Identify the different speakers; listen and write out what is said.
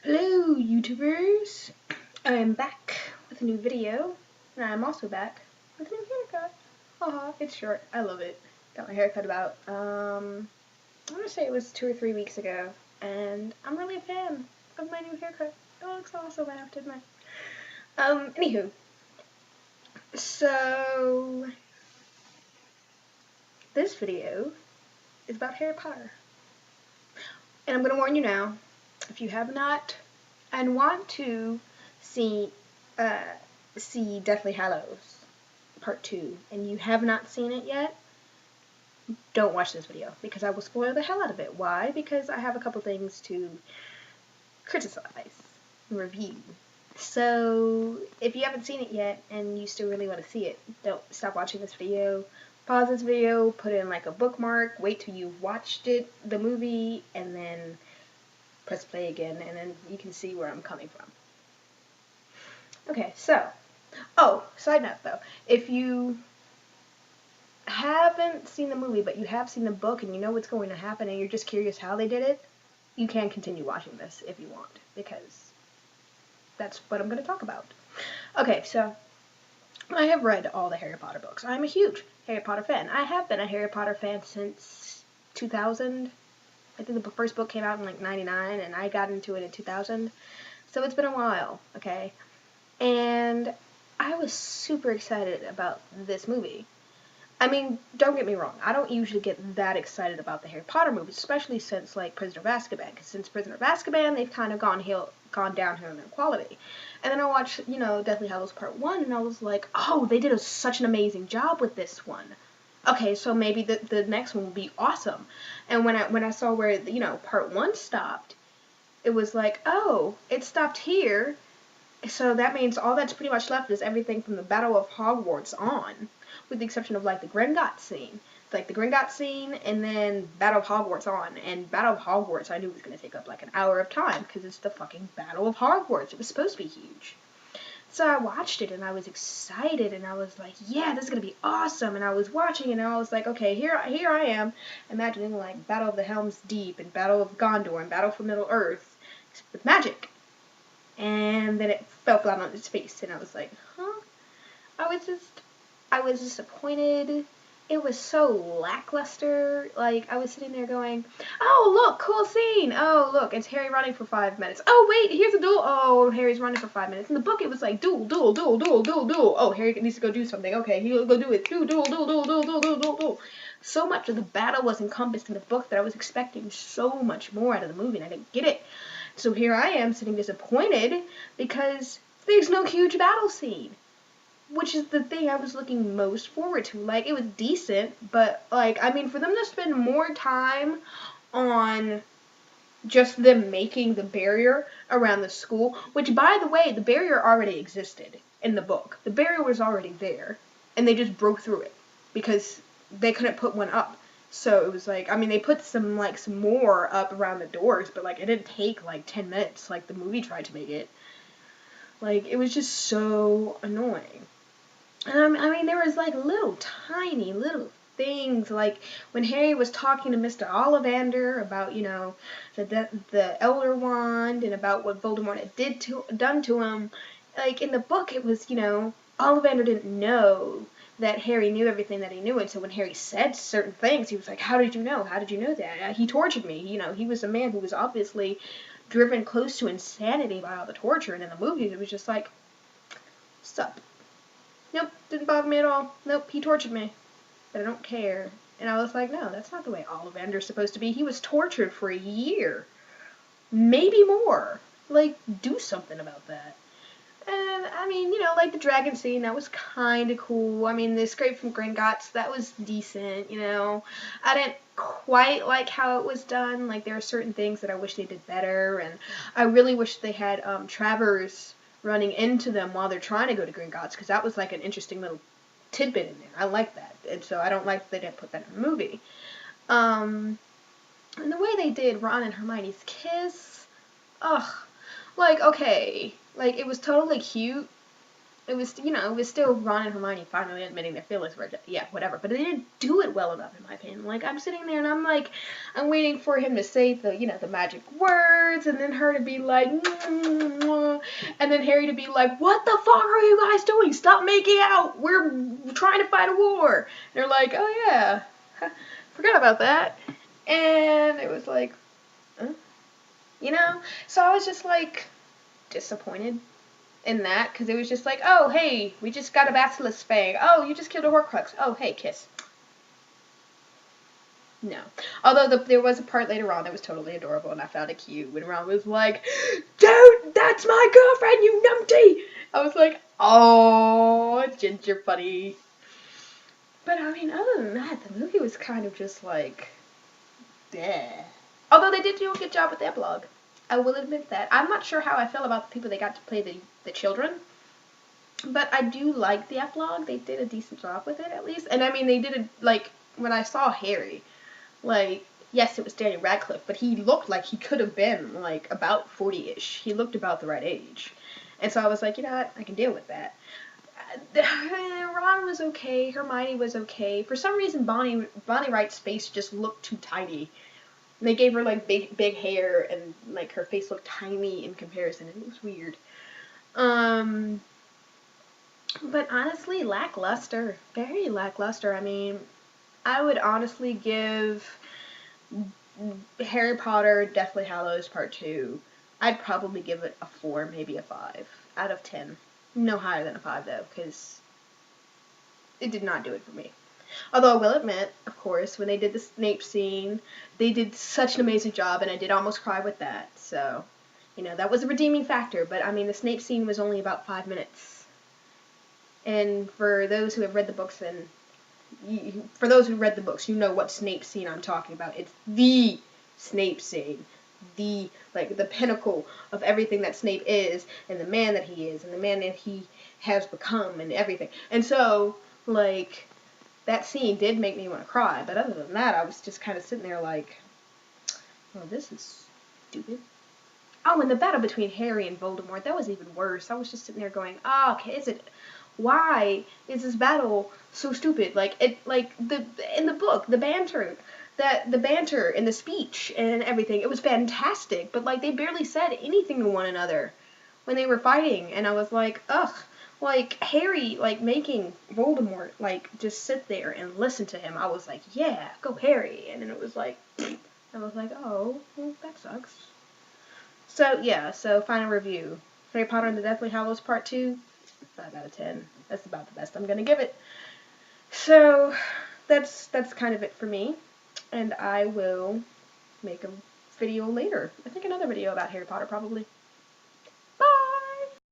Speaker 1: Hello YouTubers, I am back with a new video, and I am also back with a new haircut. Haha, it's short, I love it. Got my haircut about, I'm gonna say it was 2 or 3 weeks ago, and I'm really a fan of my new haircut. It looks awesome, I have to admit. Anywho, so this video is about Harry Potter. And I'm gonna warn you now, if you have not and want to see Deathly Hallows Part 2 and you have not seen it yet, don't watch this video because I will spoil the hell out of it. Why? Because I have a couple things to criticize and review. So if you haven't seen it yet and you still really want to see it, don't stop watching this video. Pause this video, put in like a bookmark, wait till you've watched it, the movie, and then press play again, and then you can see where I'm coming from. Okay, so, side note though, if you haven't seen the movie but you have seen the book and you know what's going to happen and you're just curious how they did it, you can continue watching this if you want, because that's what I'm going to talk about. Okay, so I have read all the Harry Potter books. I'm a huge Harry Potter fan. I have been a Harry Potter fan since 2000. I think the first book came out in like 99 and I got into it in 2000. So it's been a while, okay? And I was super excited about this movie. I mean, don't get me wrong, I don't usually get that excited about the Harry Potter movies, especially since like Prisoner of Azkaban, because since Prisoner of Azkaban, they've kind of gone downhill in their quality. And then I watched, Deathly Hallows Part 1, and I was like, oh, they did such an amazing job with this one. Okay, so maybe the next one will be awesome. And when I saw where, Part 1 stopped, it was like, oh, it stopped here, so that means all that's pretty much left is everything from the Battle of Hogwarts on, with the exception of like the Gringotts scene. Like the Gringotts scene and then Battle of Hogwarts on. And Battle of Hogwarts I knew was going to take up like an hour of time because it's the fucking Battle of Hogwarts. It was supposed to be huge. So I watched it and I was excited and I was like, yeah, this is going to be awesome. And I was watching and I was like, okay, here I am imagining like Battle of the Helm's Deep and Battle of Gondor and Battle for Middle-earth with magic. And then it fell flat on its face and I was like, huh? I was disappointed. It was so lackluster. Like, I was sitting there going, oh, look, cool scene. Oh, look, it's Harry running for 5 minutes. Oh, wait, here's a duel. Oh, Harry's running for 5 minutes. In the book, it was like, duel. Oh, Harry needs to go do something. Okay, he'll go do it. Duel. So much of the battle was encompassed in the book that I was expecting so much more out of the movie, and I didn't get it. So here I am sitting disappointed because there's no huge battle scene. Which is the thing I was looking most forward to. Like, it was decent, but, like, I mean, for them to spend more time on just them making the barrier around the school, which, by the way, the barrier already existed in the book. The barrier was already there, and they just broke through it because they couldn't put one up. So it was like, I mean, they put some more up around the doors, but, like, it didn't take, like, 10 minutes like the movie tried to make it. Like, it was just so annoying. I mean, there was, like, tiny little things, like, when Harry was talking to Mr. Ollivander about, the Elder Wand, and about what Voldemort had done to him. Like, in the book, it was, Ollivander didn't know that Harry knew everything that he knew, and so when Harry said certain things, he was like, how did you know? How did you know that? He tortured me. He was a man who was obviously driven close to insanity by all the torture, and in the movies, it was just like, sup? Nope, didn't bother me at all. Nope, he tortured me. But I don't care. And I was like, no, that's not the way Ollivander's supposed to be. He was tortured for a year. Maybe more. Like, do something about that. And, I mean, like the dragon scene, that was kind of cool. I mean, the escape from Gringotts, that was decent, I didn't quite like how it was done. Like, there are certain things that I wish they did better. And I really wish they had Travers running into them while they're trying to go to Gringotts, because that was like an interesting little tidbit in there. I like that, and so I don't like that they didn't put that in the movie. And the way they did Ron and Hermione's kiss, ugh, like, okay, like, it was totally cute, it was, you know, it was still Ron and Hermione finally admitting their feelings were, yeah, whatever. But they didn't do it well enough, in my opinion. Like, I'm sitting there and I'm like, I'm waiting for him to say the, you know, the magic words, and then her to be like, and then Harry to be like, what the fuck are you guys doing? Stop making out. We're trying to fight a war. And they're like, oh yeah, forgot about that. And it was like, you know? So I was just like disappointed in that, because it was just like, oh, hey, we just got a basilisk fang. Oh, you just killed a Horcrux. Oh, hey, kiss. No. Although there was a part later on that was totally adorable, and I found it cute when Ron was like, dude, that's my girlfriend, you numpty! I was like, oh, Ginger buddy. But, I mean, other than that, the movie was kind of just like, bleh. Although they did do a good job with the epilogue. I will admit that. I'm not sure how I feel about the people that got to play the children. But I do like the epilogue. They did a decent job with it, at least. And I mean, they did it, like, when I saw Harry, like, yes, it was Daniel Radcliffe, but he looked like he could have been, like, about 40-ish. He looked about the right age. And so I was like, you know what, I can deal with that. Ron was okay. Hermione was okay. For some reason, Bonnie Wright's face just looked too tiny. And they gave her, like, big hair, and, like, her face looked tiny in comparison, and it was weird. But honestly, lackluster. Very lackluster. I mean, I would honestly give Harry Potter Deathly Hallows Part 2, I'd probably give it a 4, maybe a 5 out of 10. No higher than a 5, though, because it did not do it for me. Although I will admit, of course, when they did the Snape scene, they did such an amazing job, and I did almost cry with that. So, you know, that was a redeeming factor. But, I mean, the Snape scene was only about 5 minutes. And for those who have read the books, you know what Snape scene I'm talking about. It's the Snape scene. The pinnacle of everything that Snape is, and the man that he is, and the man that he has become, and everything. And so, like, that scene did make me want to cry, but other than that, I was just kind of sitting there like, oh, this is stupid. Oh, and the battle between Harry and Voldemort, that was even worse. I was just sitting there going, oh, okay, why is this battle so stupid? Like, in the book, the banter in the speech and everything, it was fantastic, but, like, they barely said anything to one another when they were fighting, and I was like, ugh. Like, Harry, like, making Voldemort, like, just sit there and listen to him. I was like, yeah, go Harry. And then it was like, I was like, oh, well, that sucks. So, yeah, so final review. Harry Potter and the Deathly Hallows Part 2, 5 out of 10. That's about the best I'm gonna give it. So, that's kind of it for me. And I will make a video later. I think another video about Harry Potter, probably.